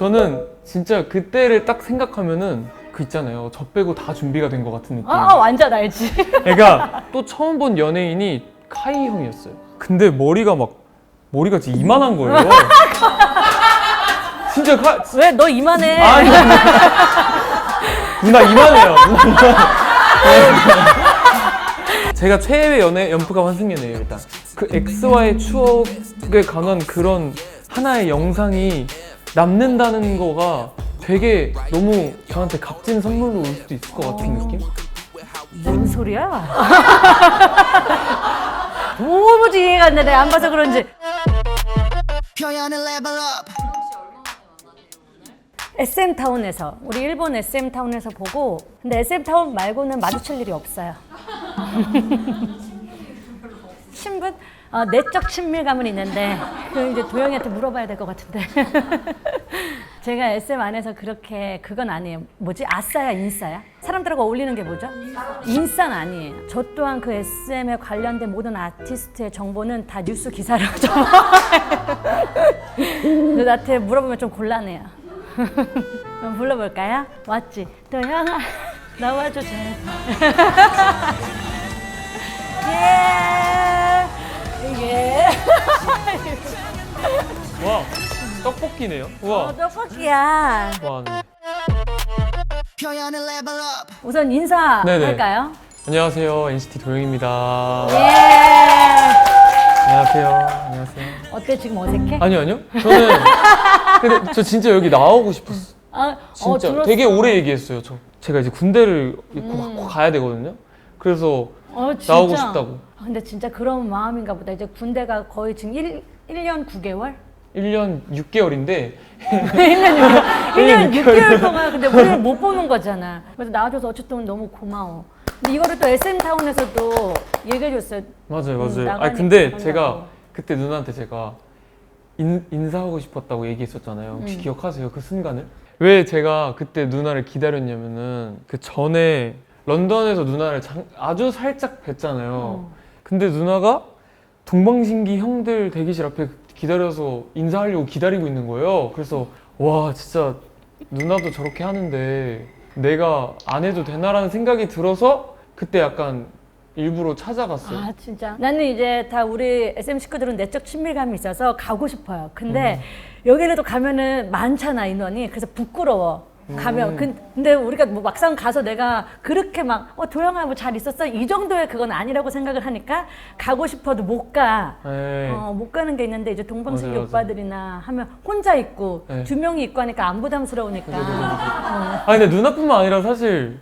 저는 진짜 그때를 딱 생각하면은 그 있잖아요. 저 빼고 다 준비가 된 것 같은 느낌. 완전 알지. 그러니까 또 처음 본 연예인이 카이 형이었어요. 근데 머리가 진짜 이만한 거예요. 진짜 왜 너 이만해? 아니 누나 이만해요. 누나 이만해. 제가 최애의 연프가 환승연애예요. 일단 그 X와의 추억에 관한 그런 하나의 영상이 남는다는 거가 되게 너무 저한테 값진 선물로 올 수도 있을 것 같은 느낌? 뭔 소리야? 도무지 이해가 안 되네. 안 봐서 그런지. SM타운에서 우리 일본 SM타운에서 보고, 근데 SM타운 말고는 마주칠 일이 없어요. 친분? 내적 친밀감은 있는데 그 이제 도영이한테 물어봐야 될 것 같은데. 제가 SM 안에서 그렇게 그건 아니에요. 뭐지? 아싸야 인싸야? 사람들하고 어울리는 게 뭐죠? 인싸는 아니에요. 저 또한 그 SM에 관련된 모든 아티스트의 정보는 다 뉴스 기사로 근데 나한테 물어보면 좀 곤란해요. 그럼 불러볼까요? 왔지? 도영아 나와줘 제발. 예. 와 떡볶이네요. 우와. 떡볶이야. 와, 네. 우선 인사할까요? 안녕하세요. NCT 도영입니다. 예. 안녕하세요. 안녕하세요. 어때 지금 어색해? 아니요. 근데 저 진짜 여기 나오고 싶었어. 진짜 들었어. 되게 오래 얘기했어요. 제가 이제 군대를 꼭 가야 되거든요. 그래서 진짜? 나오고 싶다고. 근데 진짜 그런 마음인가 보다. 이제 군대가 거의 지금 1년 9개월? 1년 6개월인데 1년 6개월 동안 근데 우리를 못 보는 거잖아. 그래서 나와줘서 어쨌든 너무 고마워. 근데 이거를 또 SM타운에서도 얘기해줬어요. 맞아요. 나가니까 근데 한다고. 제가 그때 누나한테 제가 인사하고 싶었다고 얘기했었잖아요. 혹시 기억하세요? 그 순간을? 왜 제가 그때 누나를 기다렸냐면은 그 전에 런던에서 누나를 아주 살짝 뵀잖아요. 근데 누나가 동방신기 형들 대기실 앞에 기다려서 인사하려고 기다리고 있는 거예요. 그래서 와 진짜 누나도 저렇게 하는데 내가 안 해도 되나라는 생각이 들어서 그때 약간 일부러 찾아갔어요. 진짜? 나는 이제 다 우리 SM 식구들은 내적 친밀감이 있어서 가고 싶어요. 근데 여기를 또 가면은 많잖아 인원이. 그래서 부끄러워. 가면 근데 우리가 뭐 막상 가서 내가 그렇게 막 도영아 뭐 잘 있었어? 이 정도의 그건 아니라고 생각을 하니까 가고 싶어도 못 가. 못 가는 게 있는데 이제 동방신기 맞아요. 오빠들이나 하면 혼자 있고 네. 2명이 있고 하니까 안 부담스러우니까. 근데 누나뿐만 아니라 사실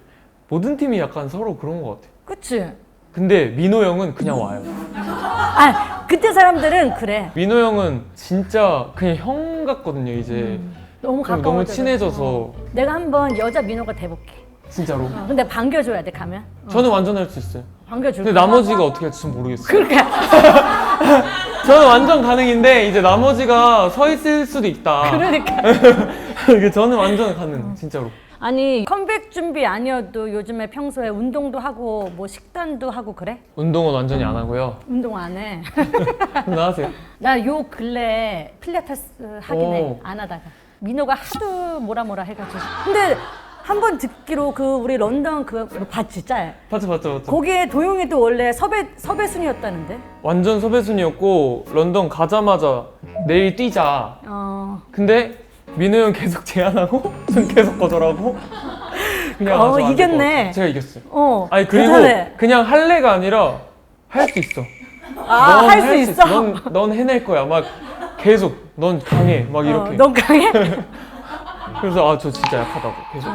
모든 팀이 약간 서로 그런 것 같아요. 그치? 근데 민호 형은 그냥 와요. 그때 사람들은 그래. 민호 형은 진짜 그냥 형 같거든요 이제. 너무 가까워. 너무 친해져서. 내가 한번 여자 민호가 돼볼게. 진짜로. 근데 반겨줘야 돼 가면. 저는 완전 할 수 있어요. 반겨줄 근데 거야. 나머지가 어떻게 할지 좀 모르겠어요. 그러니까 저는 완전 가능인데 이제 나머지가 서 있을 수도 있다. 그러니까. 저는 완전 가능 진짜로. 아니 컴백 준비 아니어도 요즘에 평소에 운동도 하고 뭐 식단도 하고 그래? 운동은 완전히 안 하고요. 운동 안 해. 나가세요. 나 요 근래 필라테스 하긴 해. 오. 안 하다가 민호가 하도 뭐라 해가지고. 근데 한 번 듣기로 그 우리 런던 그 봤지 짤? 봤죠. 거기에 도용이도 원래 섭외순이었다는데? 완전 섭외순이었고 런던 가자마자 내일 뛰자. 근데 민호 형 계속 제안하고 전 계속 거절하고 그냥 와서 안 될 것 이겼네. 같아요. 제가 이겼어요. 아니 그리고 대단해. 그냥 할래가 아니라 할 수 있어. 할 수 있어? 넌 해낼 거야. 막 계속 넌 강해. 막 이렇게. 넌 강해? 그래서 저 진짜 약하다고 계속.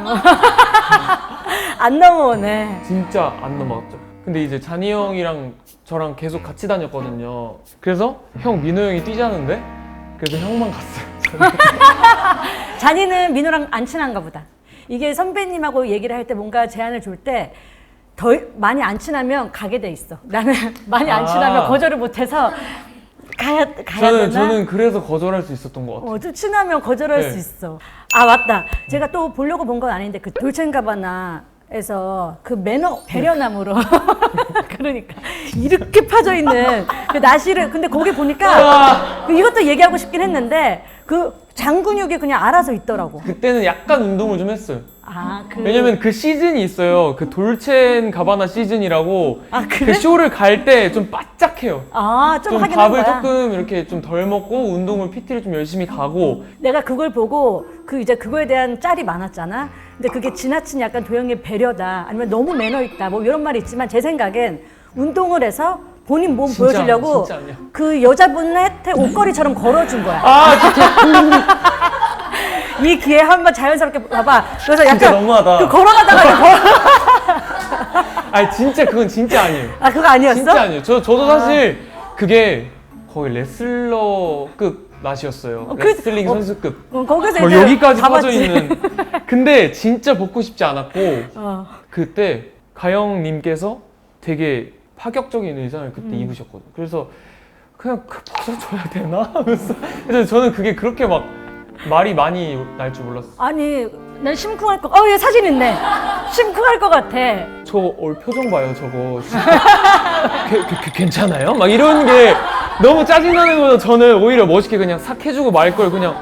안 넘어오네. 진짜 안 넘어갔죠. 근데 이제 잔이 형이랑 저랑 계속 같이 다녔거든요. 그래서 형 민호 형이 뛰자는데 그래서 형만 갔어요. 잔이는 민호랑 안 친한가 보다. 이게 선배님하고 얘기를 할 때 뭔가 제안을 줄 때 더 많이 안 친하면 가게 돼 있어. 나는 많이 안 친하면 거절을 못해서 가야 되나? 저는 그래서 거절할 수 있었던 것 같아요. 좀 친하면 거절할 네. 수 있어. 맞다. 제가 또 보려고 본 건 아닌데 그 돌첸가바나에서 그 배려나무로 그러니까 이렇게 파져 있는 그 나시를 근데 거기 보니까 이것도 얘기하고 싶긴 했는데 그 장근육이 그냥 알아서 있더라고. 그때는 약간 운동을 좀 했어요. 아, 왜냐면 그 시즌이 있어요. 그 돌첸 가바나 시즌이라고 아, 그래? 그 쇼를 갈 때 좀 바짝해요. 아, 좀 좀 하긴 한 밥을 거야. 조금 이렇게 좀 덜 먹고 운동을 PT를 좀 열심히 가고 내가 그걸 보고 그 이제 그거에 대한 짤이 많았잖아. 근데 그게 지나친 약간 도영이의 배려다 아니면 너무 매너 있다 뭐 이런 말이 있지만 제 생각엔 운동을 해서 본인 몸 진짜 보여주려고 진짜 아니야. 그 여자분한테 옷걸이처럼 걸어준 거야. 아 진짜 이 기회에 한번 자연스럽게 봐봐. 그래서 진짜 약간 너무하다. 그 걸어가다가 이렇게 아니 진짜 그건 진짜 아니에요. 아 그거 아니었어? 진짜 아니에요. 저도 사실 그게 거의 레슬러급 맛이었어요. 레슬링 선수급. 거기서 뭐 이제 여기까지 다 빠져 봤지. 있는. 근데 진짜 벗고 싶지 않았고 어. 그때 가영님께서 되게 파격적인 의상을 그때 입으셨거든요. 그래서 그냥 벗어줘야 되나 하면서 그래서 저는 그게 그렇게 막 말이 많이 날 줄 몰랐어요. 아니 난 심쿵할 거. 얘 사진 있네. 심쿵할 것 같아. 저 표정 봐요 저거 괜찮아요? 막 이런 게 너무 짜증나는 거죠. 저는 오히려 멋있게 그냥 싹 해주고 말 걸 그냥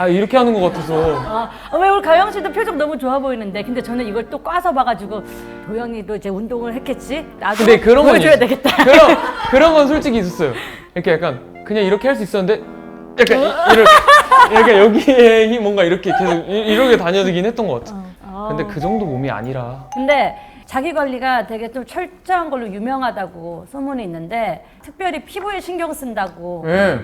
이렇게 하는 것 같아서 왜 우리 가영 씨도 표정 너무 좋아 보이는데 근데 저는 이걸 또 꽈서 봐가지고 도영이도 이제 운동을 했겠지. 나도 근데 그런 건 보여줘야 되겠다. 그런 건 솔직히 있었어요. 이렇게 약간 그냥 이렇게 할 수 있었는데 약간 이렇게 여기에 힘 뭔가 이렇게 계속 이렇게 다녀지긴 했던 것 같아. 근데 그 정도 몸이 아니라 근데 자기 관리가 되게 좀 철저한 걸로 유명하다고 소문이 있는데 특별히 피부에 신경 쓴다고. 예.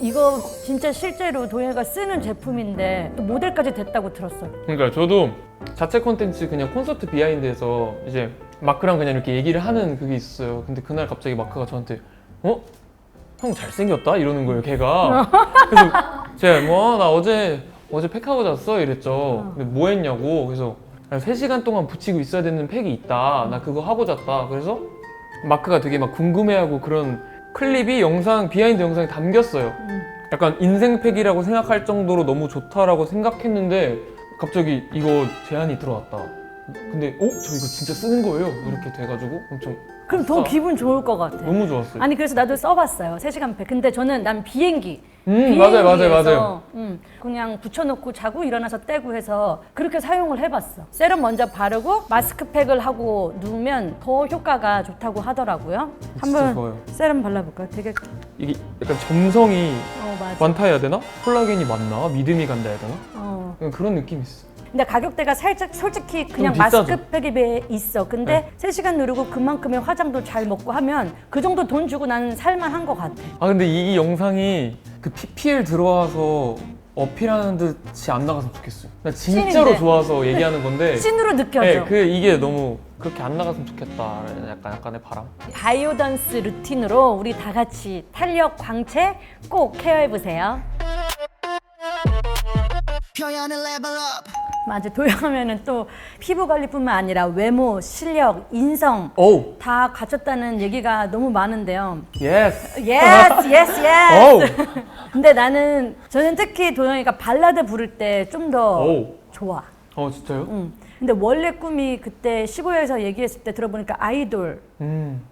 이거 진짜 실제로 도영이가 쓰는 제품인데 또 모델까지 됐다고 들었어요. 그러니까 저도 자체 콘텐츠 그냥 콘서트 비하인드에서 이제 마크랑 그냥 이렇게 얘기를 하는 그게 있었어요. 근데 그날 갑자기 마크가 저한테 형 잘생겼다 이러는 거예요 걔가. 그래서 제가 나 어제 팩하고 잤어 이랬죠. 근데 뭐 했냐고. 그래서 3시간 동안 붙이고 있어야 되는 팩이 있다. 나 그거 하고 잤다. 그래서 마크가 되게 막 궁금해하고 그런 클립이 비하인드 영상에 담겼어요. 약간 인생 팩이라고 생각할 정도로 너무 좋다라고 생각했는데 갑자기 이거 제안이 들어왔다. 근데 저 이거 진짜 쓰는 거예요? 이렇게 돼가지고 엄청 그럼 더 기분 좋을 것 같아. 너무 좋았어요. 아니 그래서 나도 써봤어요. 3시간 팩. 근데 난 비행기. 맞아요. 그냥 붙여놓고 자고 일어나서 떼고 해서 그렇게 사용을 해봤어. 세럼 먼저 바르고 마스크팩을 하고 누우면 더 효과가 좋다고 하더라고요. 진짜 한번 좋아요. 세럼 발라볼까요? 되게 이게 약간 점성이 맞아. 많다 해야 되나? 콜라겐이 많나? 믿음이 간다 해야 되나? 약간 그런 느낌이 있어. 근데 가격대가 살짝 솔직히 그냥 좀 비싸죠? 마스크팩에 비해 있어. 근데 3시간 누르고 그만큼의 화장도 잘 먹고 하면 그 정도 돈 주고 나는 살만한 것 같아. 근데 이 영상이 그 PPL 들어와서 어필하는 듯이 안 나갔으면 좋겠어요. 나 진짜로 찐인데. 좋아서 얘기하는 건데 찐으로 느껴져. 네, 이게 너무 그렇게 안 나갔으면 좋겠다. 약간의 바람. 바이오던스 루틴으로 우리 다 같이 탄력 광채 꼭 케어해보세요. 표현을 level up. 맞아. 도영하면은 또 피부 관리뿐만 아니라 외모, 실력, 인성 오, 다 갖췄다는 얘기가 너무 많은데요. 예스. Yes. 오, 근데 저는 특히 도영이가 발라드 부를 때 좀 더 오. 좋아. 진짜요? 근데 원래 꿈이 그때 시고에서 얘기했을 때 들어보니까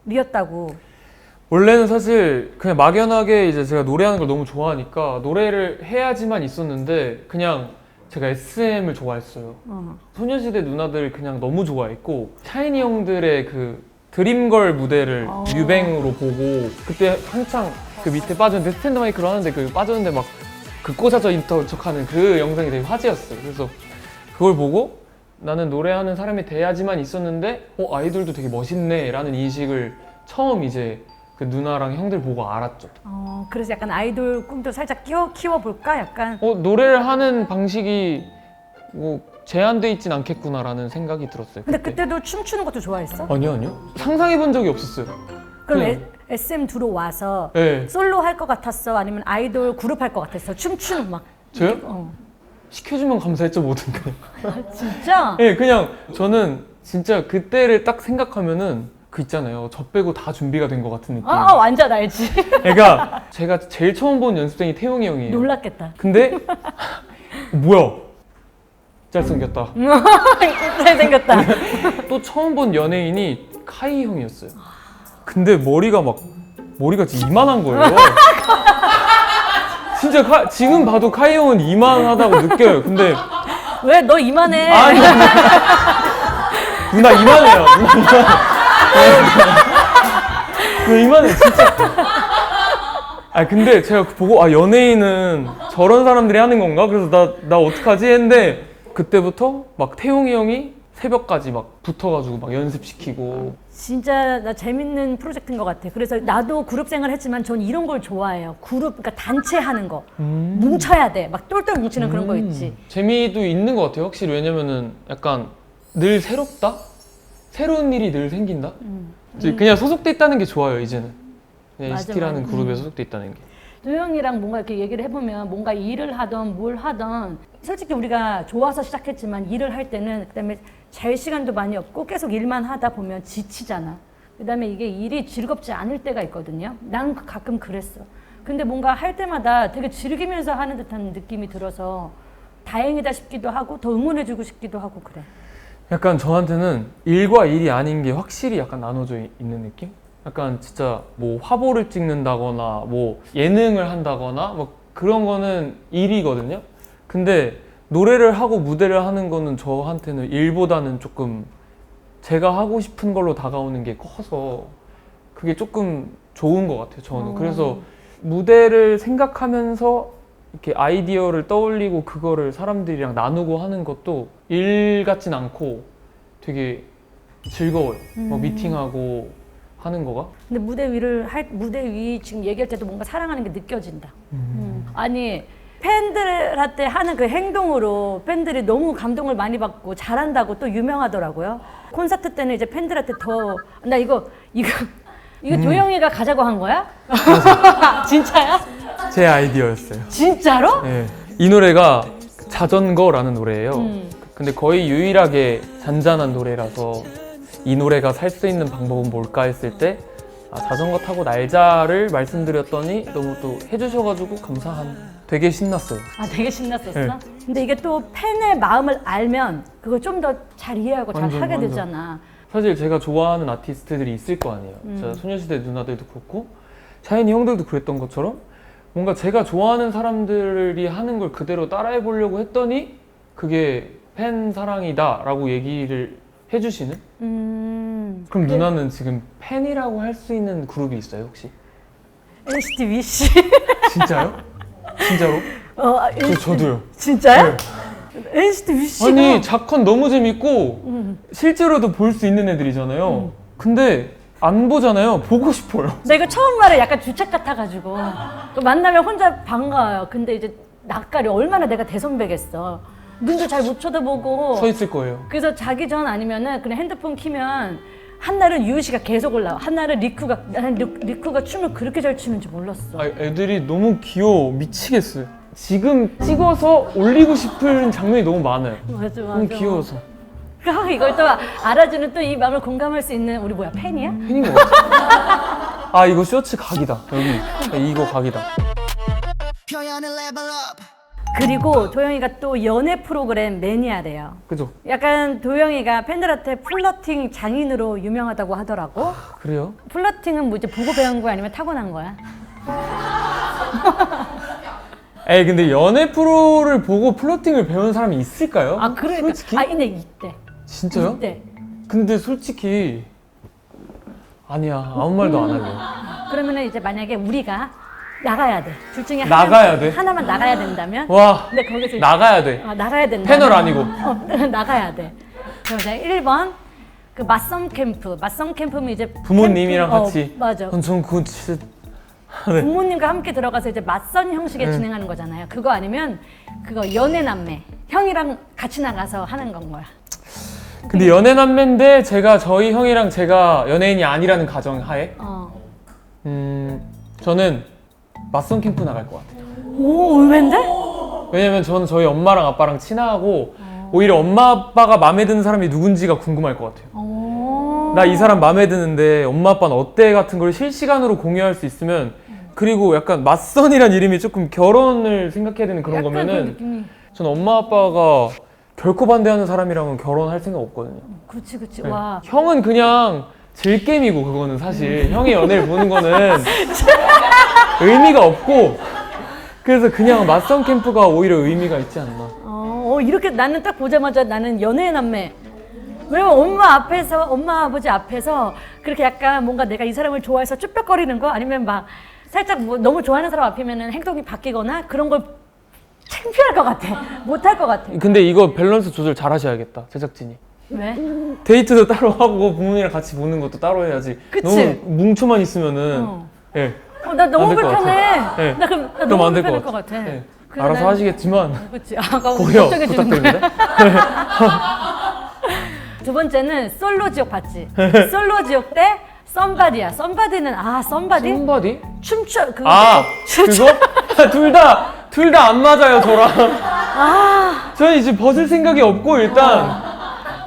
아이돌이었다고. 원래는 사실 그냥 막연하게 이제 제가 노래하는 걸 너무 좋아하니까 노래를 해야지만 있었는데 그냥 제가 SM을 좋아했어요. 소녀시대 누나들 그냥 너무 좋아했고 샤이니 형들의 그 드림걸 무대를 뮤뱅으로 보고 그때 한창 그 밑에 빠졌는데 스탠드 마이크로 하는데 그 빠졌는데 막 그 꽂아져 있던 척하는 그 영상이 되게 화제였어요. 그래서 그걸 보고 나는 노래하는 사람이 돼야지만 있었는데 아이돌도 되게 멋있네 라는 인식을 처음 이제 그 누나랑 형들 보고 알았죠. 그래서 약간 아이돌 꿈도 살짝 키워볼까? 약간. 노래를 하는 방식이 뭐 제한돼 있진 않겠구나라는 생각이 들었어요. 근데 그때도 춤추는 것도 좋아했어? 아니요. 상상해 본 적이 없었어요. 그럼 그냥- SM 들어와서 네. 솔로 할 것 같았어? 아니면 아이돌 그룹 할 것 같았어? 춤추는 막. 저요? 시켜주면 감사했죠, 뭐든 그냥. 진짜? 네, 그냥 저는 진짜 그때를 딱 생각하면은 그 있잖아요. 저 빼고 다 준비가 된 것 같은 느낌. 완전 알지. 그러니까 제가 제일 처음 본 연습생이 태용이 형이에요. 놀랐겠다. 근데 뭐야? 잘생겼다. 잘생겼다. 또 처음 본 연예인이 카이 형이었어요. 근데 머리가 진짜 이만한 거예요. 진짜 지금 봐도 카이 형은 이만하다고 느껴요. 근데 왜 너 이만해? 아니 누나 이만해요. 누나 이만해 진짜. 아 근데 제가 보고 연예인은 저런 사람들이 하는 건가? 그래서 나 어떡하지 했는데 그때부터 막 태용이 형이 새벽까지 막 붙어가지고 막 연습시키고. 진짜 나 재밌는 프로젝트인 것 같아. 그래서 나도 그룹 생활 했지만 전 이런 걸 좋아해요. 그룹, 그러니까 단체 하는 거. 뭉쳐야 돼. 막 똘똘 뭉치는 그런 거 있지. 재미도 있는 것 같아요. 확실히 왜냐면은 약간 늘 새롭다? 새로운 일이 늘 생긴다? 이제 그냥 소속돼 있다는 게 좋아요, 이제는. 그냥 맞아, NCT라는 맞아. 그룹에 소속돼 있다는 게. 도영이랑 뭔가 이렇게 얘기를 해보면 뭔가 일을 하던 뭘 하던 솔직히 우리가 좋아서 시작했지만 일을 할 때는 그다음에 잘 시간도 많이 없고 계속 일만 하다 보면 지치잖아. 그다음에 이게 일이 즐겁지 않을 때가 있거든요. 난 가끔 그랬어. 근데 뭔가 할 때마다 되게 즐기면서 하는 듯한 느낌이 들어서 다행이다 싶기도 하고 더 응원해주고 싶기도 하고 그래. 약간 저한테는 일과 일이 아닌 게 확실히 약간 나눠져 있는 느낌? 약간 진짜 뭐 화보를 찍는다거나 뭐 예능을 한다거나 뭐 그런 거는 일이거든요. 근데 노래를 하고 무대를 하는 거는 저한테는 일보다는 조금 제가 하고 싶은 걸로 다가오는 게 커서 그게 조금 좋은 것 같아요, 저는. 그래서 무대를 생각하면서 이렇게 아이디어를 떠올리고 그거를 사람들이랑 나누고 하는 것도 일 같진 않고 되게 즐거워요. 막 미팅하고 하는 거가. 근데 무대 위 지금 얘기할 때도 뭔가 사랑하는 게 느껴진다. 아니 팬들한테 하는 그 행동으로 팬들이 너무 감동을 많이 받고 잘한다고 또 유명하더라고요. 콘서트 때는 이제 팬들한테 더 나 이거 도영이가 가자고 한 거야? 진짜야? 제 아이디어였어요. 진짜로? 네. 이 노래가 자전거라는 노래예요. 근데 거의 유일하게 잔잔한 노래라서 이 노래가 살 수 있는 방법은 뭘까 했을 때 자전거 타고 날자를 말씀드렸더니 너무 또 해주셔가지고 되게 신났어요. 되게 신났었어? 네. 근데 이게 또 팬의 마음을 알면 그걸 좀 더 잘 이해하고 잘 완전, 하게 완전. 되잖아. 사실 제가 좋아하는 아티스트들이 있을 거 아니에요. 진짜 소녀시대 누나들도 그렇고 샤이니 형들도 그랬던 것처럼 뭔가 제가 좋아하는 사람들이 하는 걸 그대로 따라해 보려고 했더니 그게 팬 사랑이다 라고 얘기를 해주시는? 그럼 누나는 지금 팬이라고 할 수 있는 그룹이 있어요 혹시? NCT 위시. 진짜요? 진짜로? 저도요. 진짜요? NCT 위시가 아니 자컨 너무 재밌고 실제로도 볼 수 있는 애들이잖아요. 근데 안 보잖아요. 보고 싶어요. 나 이거 처음 말에 약간 주책 같아가지고 또 만나면 혼자 반가워요. 근데 이제 낯가려. 얼마나 내가 대선배겠어. 눈도 잘 못 쳐다보고 서 있을 거예요. 그래서 자기 전 아니면은 그냥 핸드폰 키면 한날은 유희 씨가 계속 올라와. 한날은 리쿠가 춤을 그렇게 잘 추는지 몰랐어. 애들이 너무 귀여워 미치겠어요. 지금 찍어서 올리고 싶은 장면이 너무 많아요. 맞아. 너무 귀여워서. 이걸 또 알아주는 또 이 마음을 공감할 수 있는 우리 뭐야 팬이야? 팬인 것 같아. 이거 쇼츠 각이다. 여기 이거 각이다. 표현을 level up. 그리고 도영이가 또 연애 프로그램 매니아래요. 그죠? 약간 도영이가 팬들한테 플러팅 장인으로 유명하다고 하더라고. 그래요? 플러팅은 뭐 이제 보고 배운 거야 아니면 타고난 거야? 에이 근데 연애 프로를 보고 플러팅을 배운 사람이 있을까요? 그러니까. 솔직히? 근데 이때. 진짜요? 이때. 근데 솔직히 아니야 아무 말도 안 할래요. 그러면은 이제 만약에 우리가 나가야 돼. 둘 중에 나가야 돼? 하나만 나가야 된다면? 와 근데 거기서 나가야 돼. 나가야 된다. 패널 아니고. 나가야 돼. 그럼 이제 1번 그 맞선 캠프. 맞선 캠프면 이제 부모님이랑 캠프, 같이. 맞아. 전 그건 진짜 부모님과 함께 들어가서 이제 맞선 형식의 진행하는 거잖아요. 그거 아니면 그거 연애 남매. 형이랑 같이 나가서 하는 건 거야. 근데 연애 남매인데 저희 형이랑 제가 연예인이 아니라는 가정 하에 저는 맞선 캠프 나갈 것 같아요. 오, 의외인데? 왜냐면 저는 저희 엄마랑 아빠랑 친하고 오히려 엄마 아빠가 마음에 드는 사람이 누군지가 궁금할 것 같아요. 나 이 사람 마음에 드는데 엄마 아빠는 어때 같은 걸 실시간으로 공유할 수 있으면 그리고 약간 맞선이란 이름이 조금 결혼을 생각해야 되는 그런 약간 거면은 저는 엄마 아빠가 결코 반대하는 사람이랑은 결혼할 생각 없거든요. 그렇지. 네. 와. 형은 그냥 즐겜이고 그거는 사실 형의 연애를 보는 거는 의미가 없고 그래서 그냥 맞선 캠프가 오히려 의미가 있지 않나. 이렇게 나는 딱 보자마자 나는 연애의 남매. 왜냐면 엄마 아버지 앞에서 그렇게 약간 뭔가 내가 이 사람을 좋아해서 쭈뼛거리는 거 아니면 막 살짝 뭐 너무 좋아하는 사람 앞이면은 행동이 바뀌거나 그런 걸 창피할 것 같아. 못할 것 같아. 근데 이거 밸런스 조절 잘 하셔야겠다, 제작진이. 왜? 데이트도 따로 하고 부모님이랑 같이 보는 것도 따로 해야지. 그치? 너무 뭉쳐만 있으면은 예. 나 너무 안될것 불편해. 같아. 네. 나 그럼 그럼 너무 안 될 것 불편할 것 같아. 네. 그래서 알아서 난- 하시겠지만 그치. 아까 고려 걱정해 주는 거야. 부탁드립니다. 두 번째는 솔로 지옥 봤지? 솔로 지옥 때 썸바디야. 썸바디는 썸바디? 썸바디? 춤춰 그거 그거? 둘 다 안 맞아요, 저랑. 저는 이제 벗을 생각이 없고 일단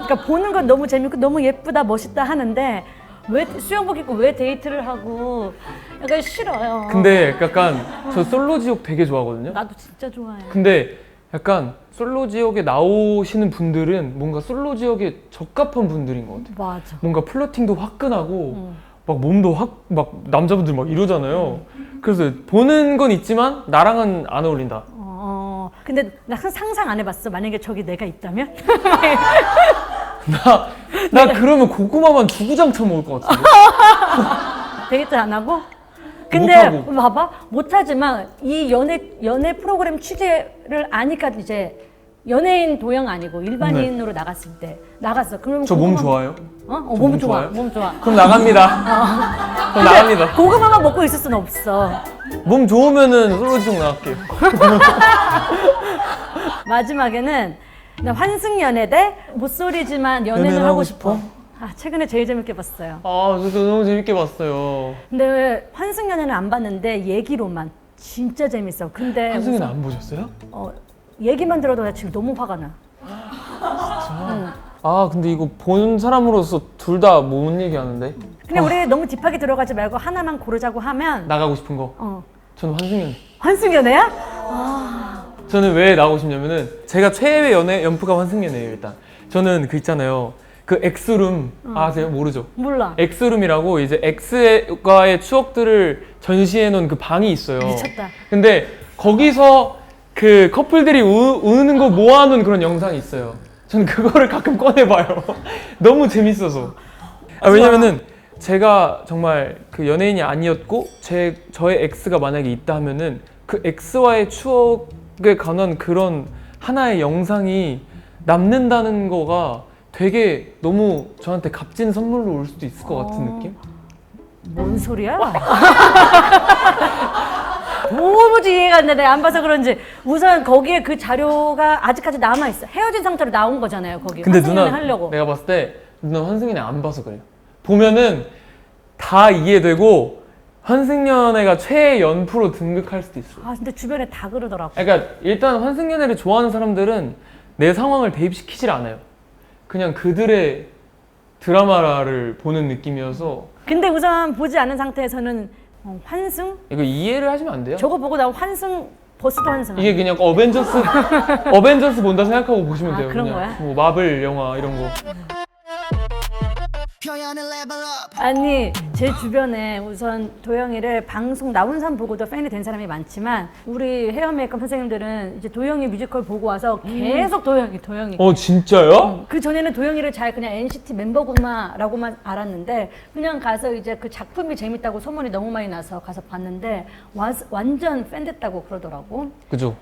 그러니까 보는 건 너무 재밌고 너무 예쁘다 멋있다 하는데 왜 수영복 입고 왜 데이트를 하고 약간 싫어요. 근데 약간 저 솔로 지옥 되게 좋아하거든요. 나도 진짜 좋아해. 근데 약간 솔로 지옥에 나오시는 분들은 뭔가 솔로 지옥에 적합한 분들인 것 같아요. 맞아. 뭔가 플러팅도 화끈하고 막 몸도 막 남자분들 막 이러잖아요. 그래서 보는 건 있지만 나랑은 안 어울린다. 근데 나 상상 안 해봤어. 만약에 저기 내가 있다면? 나 그러면 고구마만 주구장창 먹을 것 같은데. 데이트 안 하고? 근데 못하고. 봐봐 못하지만 이 연애 프로그램 취재를 아니까 이제 연예인 도형 아니고 일반인으로 나갔을 때 나갔어. 그럼 저 몸 좋아요? 몸 몸 좋아. 좋아요? 몸 좋아. 그럼 나갑니다. 그럼 나갑니다. 고구마만 먹고 있을 수는 없어. 몸 좋으면은 솔로 지옥 나갈게요. 마지막에는 나 환승연애 대 못소리지만 연애는 하고 싶어. 최근에 제일 재밌게 봤어요. 저도 너무 재밌게 봤어요. 근데 왜 환승연애는 안 봤는데 얘기로만 진짜 재밌어. 근데 한승이는 안 보셨어요? 얘기만 들어도 나 지금 너무 화가 나. 근데 이거 보는 사람으로서 둘 다 못 얘기하는데. 근데 우리 너무 딥하게 들어가지 말고 하나만 고르자고 하면 나가고 싶은 거. 저는 환승연. 환승연애야? 저는 왜 나가고 싶냐면은 제가 최애 연애 연프가 환승연애예요. 일단 저는 그 있잖아요. 그 엑스룸 아세요? 모르죠? 몰라. 엑스룸이라고 이제 엑스과의 추억들을 전시해 놓은 그 방이 있어요. 미쳤다. 근데 거기서 그 커플들이 우는 거 모아놓은 그런 영상이 있어요. 저는 그거를 가끔 꺼내봐요. 너무 재밌어서. 왜냐면은 제가 정말 그 연예인이 아니었고 저의 엑스가 만약에 있다 하면은 그 엑스와의 추억에 관한 그런 하나의 영상이 남는다는 거가 되게 너무 저한테 값진 선물로 올 수도 있을 것 같은 느낌? 뭔 소리야? 도무지 이해가 안 돼. 내가 안 봐서 그런지. 우선 거기에 그 자료가 아직까지 남아있어. 헤어진 상태로 나온 거잖아요. 거기 근데 환승연애 누나 하려고. 내가 봤을 때 누나 환승연애 안 봐서 그래요. 보면은 다 이해되고 환승연애가 최애 연프로 등극할 수도 있어요. 근데 주변에 다 그러더라고. 그러니까 일단 환승연애를 좋아하는 사람들은 내 상황을 대입시키질 않아요. 그냥 그들의 드라마를 보는 느낌이어서. 근데 우선 보지 않은 상태에서는 환승? 이거 이해를 하시면 안 돼요? 저거 보고 나 환승 버스도 환승. 이게 그냥 어벤져스 본다 생각하고 보시면 돼요. 그런 그냥 거야? 뭐 마블 영화 이런 거. 표현을 level up. 아니 제 주변에 우선 도영이를 방송 나온 사람 보고도 팬이 된 사람이 많지만 우리 헤어 메이크업 선생님들은 이제 도영이 뮤지컬 보고 와서 계속 도영이 진짜요? 그 전에는 도영이를 잘 그냥 NCT 멤버구나라고만 알았는데 그냥 가서 이제 그 작품이 재밌다고 소문이 너무 많이 나서 가서 봤는데 완전 팬 됐다고 그러더라고. 그죠.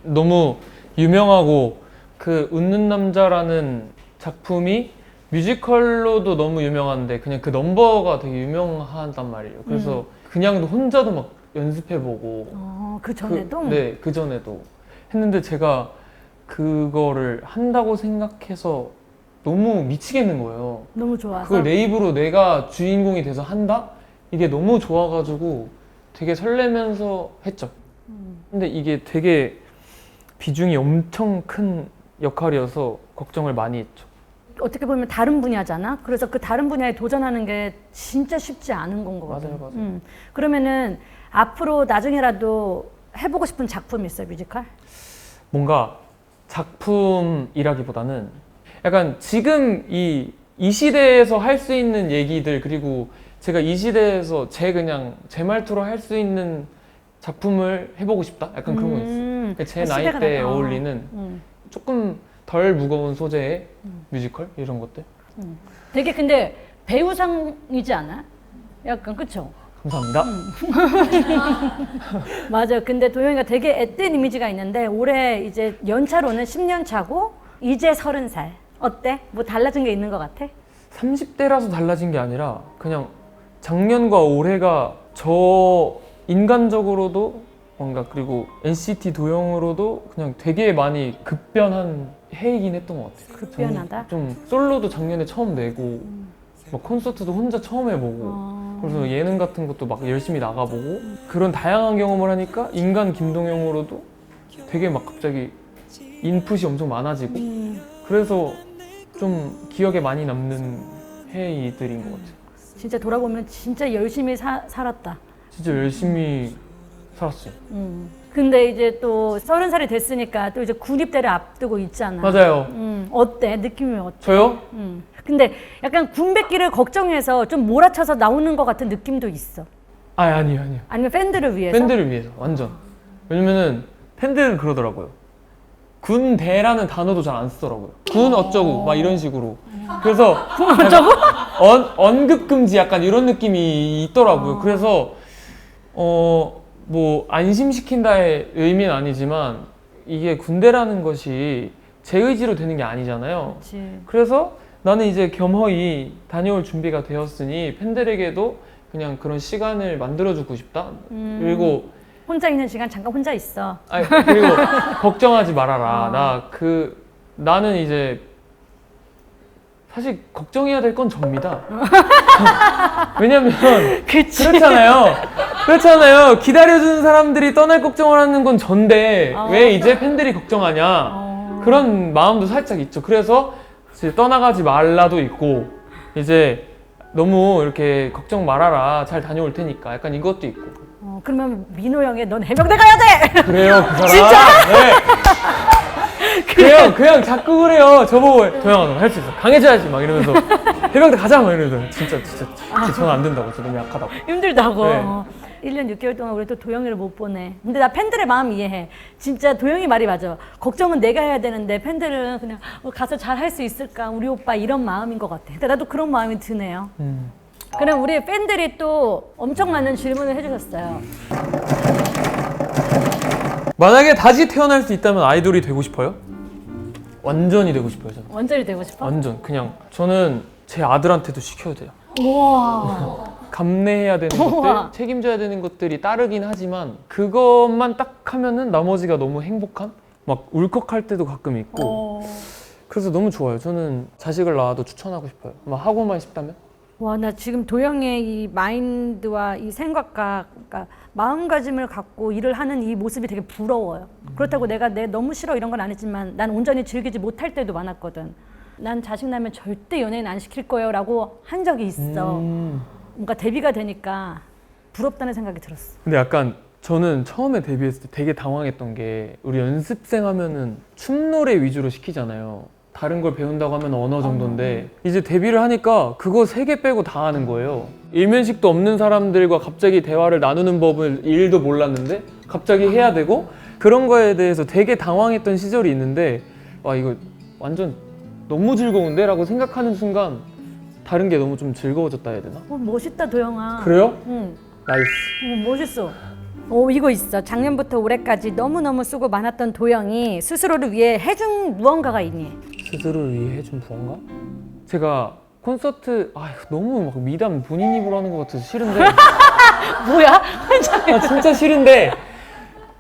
너무 유명하고 그 웃는 남자라는 작품이 뮤지컬로도 너무 유명한데 그냥 그 넘버가 되게 유명하단 말이에요. 그래서 그냥도 혼자도 막 연습해보고 그 전에도? 네, 그 전에도 했는데 제가 그거를 한다고 생각해서 너무 미치겠는 거예요. 너무 좋아서. 그걸 내 입으로 내가 주인공이 돼서 한다? 이게 너무 좋아가지고 되게 설레면서 했죠. 근데 이게 되게 비중이 엄청 큰 역할이어서 걱정을 많이 했죠. 어떻게 보면 다른 분야잖아. 그래서 그 다른 분야에 도전하는 게 진짜 쉽지 않은 건 거거든. 맞아요. 그러면은 앞으로 나중에라도 해보고 싶은 작품 있어요, 뮤지컬? 뭔가 작품이라기보다는 약간 지금 이 시대에서 할 수 있는 얘기들, 그리고 제가 이 시대에서 제 말투로 할 수 있는 작품을 해보고 싶다? 약간 그런 거 있어요. 제 시대가 나이대에 달라. 어울리는 조금 덜 무거운 소재의 뮤지컬 이런 것들. 되게 근데 배우상이지 않아? 약간 그쵸? 감사합니다. 맞아요. 근데 도영이가 되게 앳된 이미지가 있는데 올해 이제 연차로는 10년 차고 이제 30살. 어때? 뭐 달라진 게 있는 것 같아? 30대라서 달라진 게 아니라 그냥 작년과 올해가 저 인간적으로도 뭔가 그리고 NCT 도영으로도 그냥 되게 많이 급변한 해이긴 했던 것 같아요. 급변하다? 좀 솔로도 작년에 처음 내고 막 콘서트도 혼자 처음 해보고 그래서 예능 같은 것도 막 열심히 나가보고 그런 다양한 경험을 하니까 인간 김동영으로도 되게 막 갑자기 인풋이 엄청 많아지고 그래서 좀 기억에 많이 남는 해이들인 것 같아요. 진짜 돌아보면 진짜 열심히 살았다. 진짜 열심히 살았어요. 근데 이제 또 30살이 됐으니까 또 이제 군입대를 앞두고 있잖아. 맞아요. 어때? 느낌이 어때? 저요? 근데 약간 군백기를 걱정해서 좀 몰아쳐서 나오는 것 같은 느낌도 있어. 아니요. 아니면 팬들을 위해서? 팬들을 위해서 완전. 왜냐면은 팬들은 그러더라고요. 군대라는 단어도 잘 안 쓰더라고요. 군 어쩌고 막 이런 식으로. 그래서 군 어쩌고? 언급 금지 약간 이런 느낌이 있더라고요. 그래서 뭐 안심시킨다의 의미는 아니지만 이게 군대라는 것이 제 의지로 되는 게 아니잖아요. 그치. 그래서 나는 이제 겸허히 다녀올 준비가 되었으니 팬들에게도 그냥 그런 시간을 만들어주고 싶다. 그리고 혼자 있는 시간 잠깐 혼자 있어. 그리고 걱정하지 말아라. 나는 이제 사실 걱정해야 될 건 접니다. 왜냐면 그렇잖아요. 기다려주는 사람들이 떠날 걱정을 하는 건 전데 왜 이제 팬들이 걱정하냐 그런 마음도 살짝 있죠. 그래서 이제 떠나가지 말라도 있고 이제 너무 이렇게 걱정 말아라 잘 다녀올 테니까 약간 이것도 있고. 그러면 민호 형의 넌 해병대 가야 돼! 그래요 그 사람. 진짜? 네. 그냥 자꾸 그래요. 저보고 도영아 너 할 수 있어. 강해져야지 막 이러면서 해병대 가자 막 이러면서 진짜 저는 안 된다고. 저 너무 약하다고. 힘들다고. 네. 1년 6개월 동안 우리 또 도영이를 못 보내. 근데 나 팬들의 마음 이해해. 진짜 도영이 말이 맞아. 걱정은 내가 해야 되는데 팬들은 그냥 가서 잘 할 수 있을까 우리 오빠 이런 마음인 것 같아. 근데 나도 그런 마음이 드네요. 그럼 우리 팬들이 또 엄청 많은 질문을 해주셨어요. 만약에 다시 태어날 수 있다면 아이돌이 되고 싶어요? 완전히 되고 싶어요 저는. 원절이 되고 싶어? 완전 그냥 저는 제 아들한테도 시켜야 돼요. 우와. 감내해야 되는 우와. 것들, 책임져야 되는 것들이 따르긴 하지만 그것만 딱 하면은 나머지가 너무 행복한? 막 울컥할 때도 가끔 있고 그래서 너무 좋아요. 저는 자식을 낳아도 추천하고 싶어요. 막 하고만 싶다면? 와, 나 지금 도영의 이 마인드와 이 생각과 그러니까 마음가짐을 갖고 일을 하는 이 모습이 되게 부러워요. 그렇다고 내가 너무 싫어 이런 건 아니지만 난 온전히 즐기지 못할 때도 많았거든. 난 자식 낳으면 절대 연예인 안 시킬 거예요 라고 한 적이 있어. 뭔가 데뷔가 되니까 부럽다는 생각이 들었어. 근데 약간 저는 처음에 데뷔했을 때 되게 당황했던 게 우리 연습생 하면은 춤 노래 위주로 시키잖아요. 다른 걸 배운다고 하면 언어 정도인데 이제 데뷔를 하니까 그거 3개 빼고 다 하는 거예요. 일면식도 없는 사람들과 갑자기 대화를 나누는 법을 1도 몰랐는데 갑자기 해야 되고 그런 거에 대해서 되게 당황했던 시절이 있는데 와 이거 완전 너무 즐거운데? 라고 생각하는 순간 다른 게 너무 좀 즐거워졌다 해야 되나? 멋있다 도영아. 그래요? 응. 나이스. 멋있어. 이거 있어. 작년부터 올해까지 너무너무 수고 많았던 도영이 스스로를 위해 해준 무언가가 있니? 스스로를 위해 해준 무언가? 제가 콘서트 너무 막 미담 본인 입으로 하는 것 같아서 싫은데 뭐야? 진짜 싫은데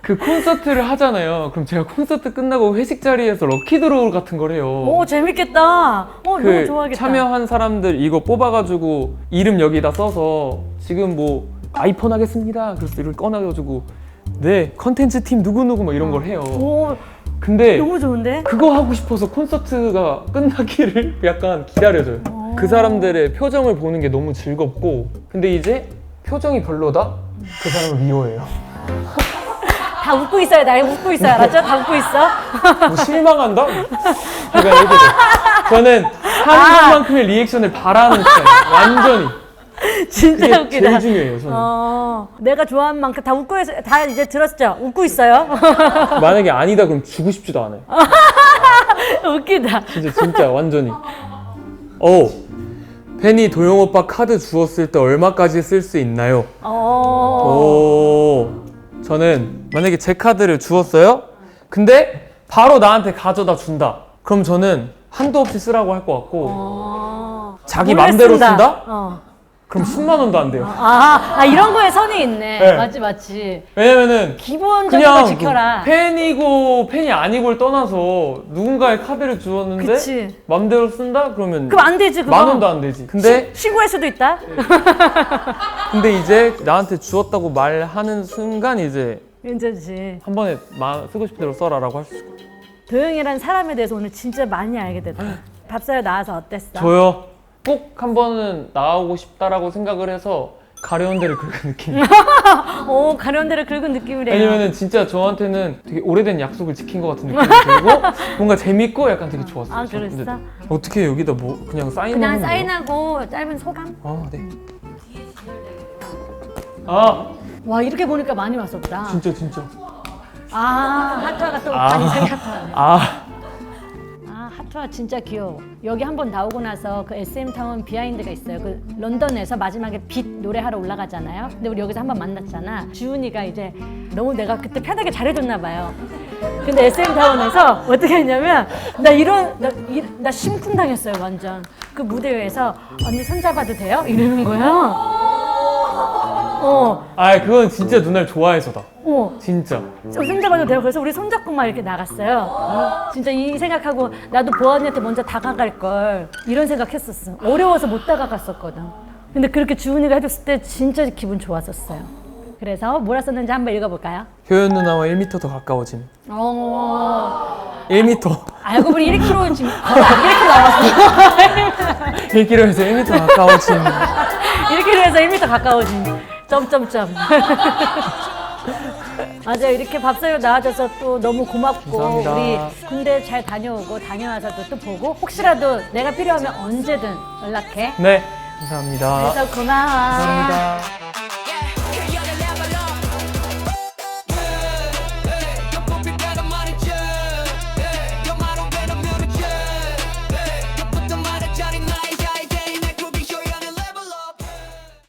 그 콘서트를 하잖아요. 그럼 제가 콘서트 끝나고 회식 자리에서 럭키드로우 같은 걸 해요. 오 재밌겠다. 너무 좋아하겠다. 참여한 사람들 이거 뽑아가지고 이름 여기다 써서 지금 뭐 아이폰 하겠습니다. 그래서 이걸 꺼내가지고 네 컨텐츠 팀 누구누구 막 이런 걸 해요. 오 근데 너무 좋은데? 그거 하고 싶어서 콘서트가 끝나기를 약간 기다려줘요. 그 사람들의 표정을 보는 게 너무 즐겁고 근데 이제 표정이 별로다? 그 사람을 미워해요. 다 웃고 있어요. 나 웃고 있어요. 알았죠? 다 웃고 있어. 뭐 실망한다? 제가 이렇게 돼. 저는 하는 것만큼의 리액션을 바라는 스타일. 완전히. 진짜 그게 웃기다. 제일 중요해요, 저는. 내가 좋아하는 만큼 다 웃고 다 이제 들었죠? 웃고 있어요? 만약에 아니다 그럼 주고 싶지도 않아요. 웃기다. 진짜 완전히. 팬이 도영 오빠 카드 주었을 때 얼마까지 쓸 수 있나요? 저는 만약에 제 카드를 주었어요? 근데 바로 나한테 가져다 준다. 그럼 저는 한도 없이 쓰라고 할 것 같고 자기 몰래 맘대로 쓴다? 어. 그럼 10만 원도 안 돼요. 이런 거에 선이 있네. 네. 맞지. 왜냐면은 기본적인 그냥 거 지켜라. 팬이고 팬이 아니고를 떠나서 누군가의 카드를 주었는데 그치. 맘대로 쓴다? 그러면 그럼 안 되지, 그거. 만 원도 안 되지. 근데 신고할 수도 있다. 이제 나한테 주었다고 말하는 순간 이제 괜찮지. 한 번에 쓰고 싶은 대로 써라라고 할 수 있을 것 같아요. 도영이라는 사람에 대해서 오늘 진짜 많이 알게 됐다. 밥사요 나와서 어땠어? 저요? 꼭 한 번은 나오고 싶다라고 생각을 해서 가려운 데를 긁은 느낌. 가려운 데를 긁은 느낌이래요. 왜냐면은 진짜 저한테는 되게 오래된 약속을 지킨 것 같은 느낌이 들고 뭔가 재밌고 약간 되게 좋았어요. 그랬어? 근데 어떻게 여기다 뭐 그냥 사인만 그냥 하는 거예요? 사인하고 짧은 소감? 네. 와, 이렇게 보니까 많이 왔었다. 진짜. 하트와가 또 많이 생겼다. 하트와 진짜 귀여워. 여기 한 번 나오고 나서 그 SM타운 비하인드가 있어요. 그 런던에서 마지막에 빛 노래하러 올라가잖아요. 근데 우리 여기서 한 번 만났잖아. 주은이가 이제 너무 내가 그때 편하게 잘해줬나 봐요. 근데 SM타운에서 어떻게 했냐면 나 심쿵당했어요, 완전. 그 무대 위에서 언니 손잡아도 돼요? 이러는 거야. 그건 진짜 누나를 좋아해서다. 진짜. 손잡아도 돼요. 그래서 우리 손잡고 막 이렇게 나갔어요. 진짜 이 생각하고 나도 보아언니한테 먼저 다가갈 걸 이런 생각했었어. 어려워서 못 다가갔었거든. 근데 그렇게 주은이가 해줬을 때 진짜 기분 좋았었어요. 그래서 뭐라 썼는지 한번 읽어볼까요? 효연 누나와 1m 더 가까워짐. 1m. 알고 보니 1kg 지금 1kg 나왔어. 1km에서 1m 가까워짐. 1kg에서 1m 가까워진. 점점점. 맞아요. 이렇게 밥사요 나와줘서 또 너무 고맙고 감사합니다. 우리 군대 잘 다녀오고 다녀와서도 또 보고 혹시라도 내가 필요하면 언제든 연락해. 네, 감사합니다. 그래서 고마워. 감사합니다.